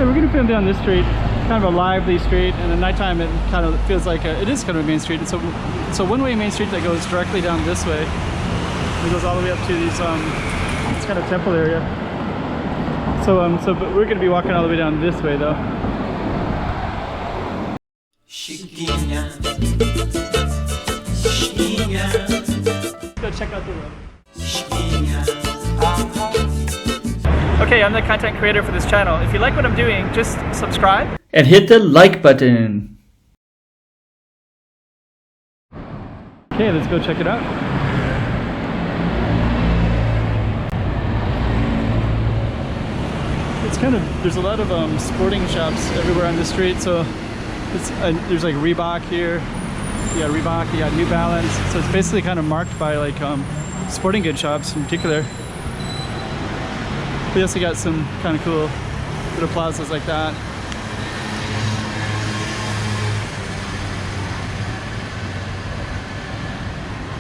Okay, we're gonna film down this street, kind of a lively street, and at nighttime it kind of feels like it is kind of a main street. It's a one-way main street that goes directly down this way. It goes all the way up to these this kind of temple area. But we're gonna be walking all the way down this way though. Go check out the road. Okay, I'm the content creator for this channel. If you like what I'm doing, just subscribe and hit the like button. Okay, let's go check it out. It's kind of, there's a lot of sporting shops everywhere on the street. So it's there's like Reebok here. You got Reebok, you got New Balance. So it's basically kind of marked by like sporting goods shops in particular. We also got some kind of cool little plazas like that.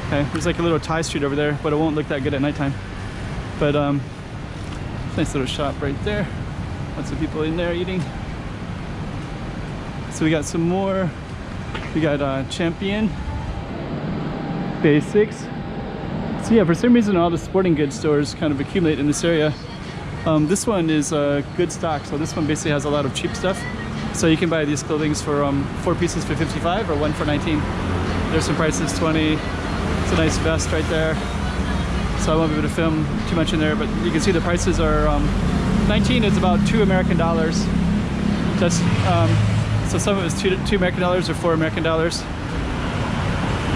Okay, there's like a little Thai street over there, but it won't look that good at nighttime. But nice little shop right there. Lots of people in there eating. So we got some more. We got Champion, Basics. So yeah, for some reason all the sporting goods stores kind of accumulate in this area. This one is good stock, so this one basically has a lot of cheap stuff. So you can buy these clothings for 4 pieces for 55 or 1 for 19. There's some prices, 20. It's a nice vest right there. So I won't be able to film too much in there, but you can see the prices are 19 is about $2 American. That's so some of it is $2 American or $4 American.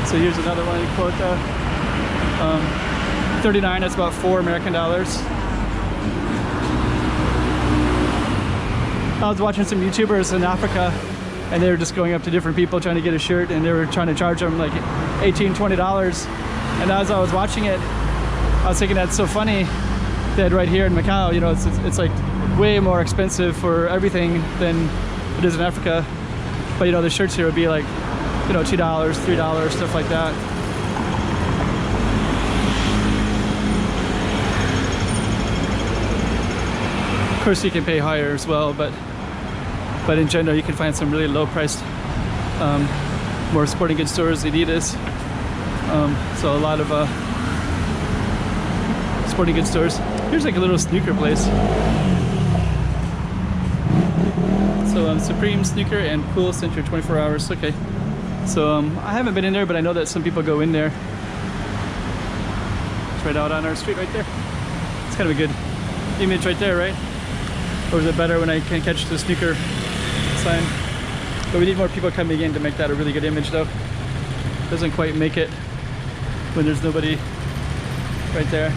So here's another one in Cotai. 39, that's about $4 American. I was watching some YouTubers in Africa and they were just going up to different people trying to get a shirt, and they were trying to charge them like $18, $20. And as I was watching it, I was thinking that's so funny that right here in Macau, you know, it's like way more expensive for everything than it is in Africa. But you know, the shirts here would be like, you know, $2, $3, stuff like that. Of course you can pay higher as well, but in general you can find some really low priced more sporting goods stores, Adidas. So a lot of sporting goods stores. Here's like a little snooker place. So Supreme Snooker and Pool Center 24 hours. Okay. So I haven't been in there, but I know that some people go in there. It's right out on our street right there. It's kind of a good image right there, right? Or is it better when I can catch the snooker sign? But we need more people coming in to make that a really good image though. Doesn't quite make it when there's nobody right there.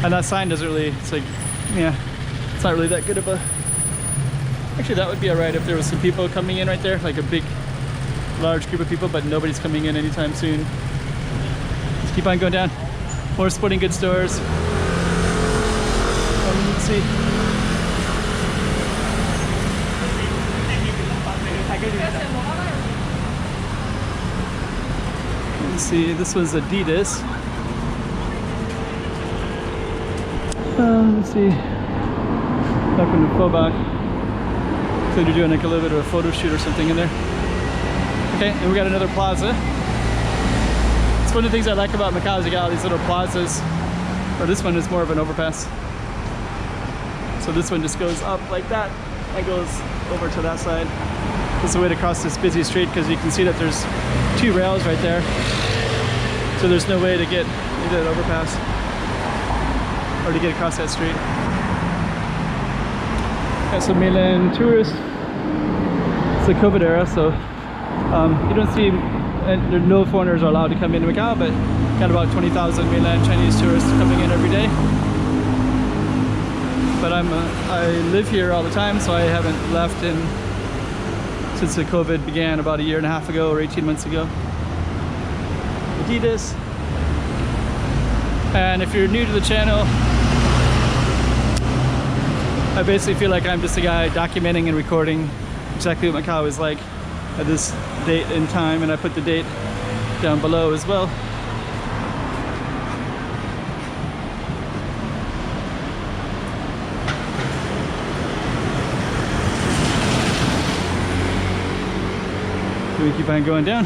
And that sign doesn't really, it's like, yeah, it's not really that good of a, actually that would be alright if there was some people coming in right there, like a big, large group of people, but nobody's coming in anytime soon. Let's keep on going down. More sporting goods stores. Let's see. Let's see, this was Adidas. Let's see. Back in the faux. So they're doing like a little bit of a photo shoot or something in there. Okay, and we got another plaza. It's one of the things I like about Macau is you got all these little plazas. Or this one is more of an overpass. So this one just goes up like that and goes over to that side. It's a way to cross this busy street because you can see that there's 2 rails right there. So there's no way to get into that overpass or to get across that street. Got some mainland tourists. It's the COVID era, so you don't see, and no foreigners are allowed to come into Macau, but got about 20,000 mainland Chinese tourists coming in every day. But I live here all the time, so I haven't left since the COVID began about 1.5 years ago or 18 months ago. Adidas. And if you're new to the channel, I basically feel like I'm just a guy documenting and recording exactly what Macau is like at this date and time, and I put the date down below as well. So we keep on going down.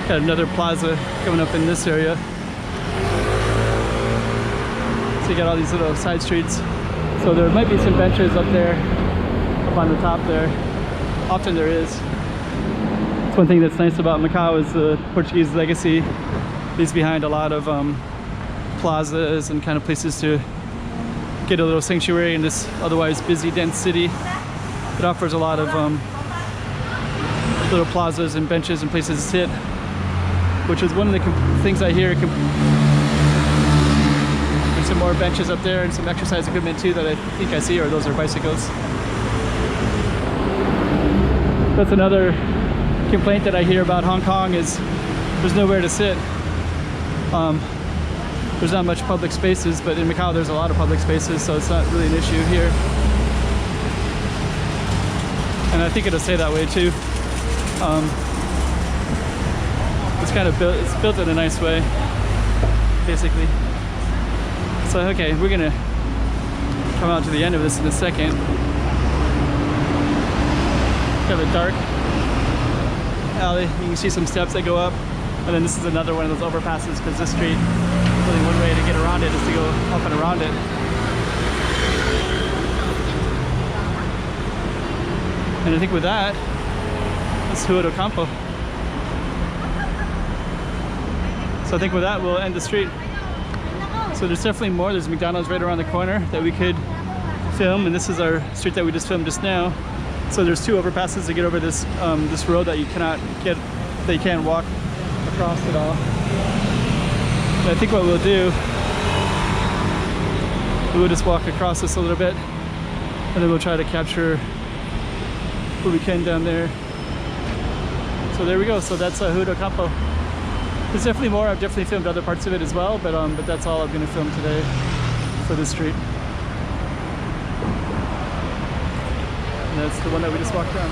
Got another plaza coming up in this area. So you got all these little side streets. So there might be some benches up there, up on the top there. Often there is. It's one thing that's nice about Macau is the Portuguese legacy leaves behind a lot of plazas and kind of places to get a little sanctuary in this otherwise busy, dense city. It offers a lot of little plazas and benches and places to sit, which is one of the things I hear. There's some more benches up there and some exercise equipment too that I think I see, or those are bicycles. That's another complaint that I hear about Hong Kong is there's nowhere to sit. There's not much public spaces, but in Macau there's a lot of public spaces, so it's not really an issue here. And I think it'll stay that way too. It's kind of built, it's built in a nice way, basically. So okay, we're gonna come out to the end of this in a second. Kind of a dark alley. You can see some steps that go up, and then this is another one of those overpasses because this street, really one way to get around it is to go up and around it. And I think with that, that's Rua do Campo. So I think with that, we'll end the street. So there's definitely more. There's McDonald's right around the corner that we could film, and this is our street that we just filmed just now. So there's two overpasses to get over this this road that you cannot get, that you can't walk across at all. And I think what we'll do, we'll just walk across this a little bit, and then we'll try to capture what we can down there. So there we go. So that's Rua do Campo. There's definitely more. I've definitely filmed other parts of it as well, but that's all I'm going to film today for this street. And that's the one that we just walked down.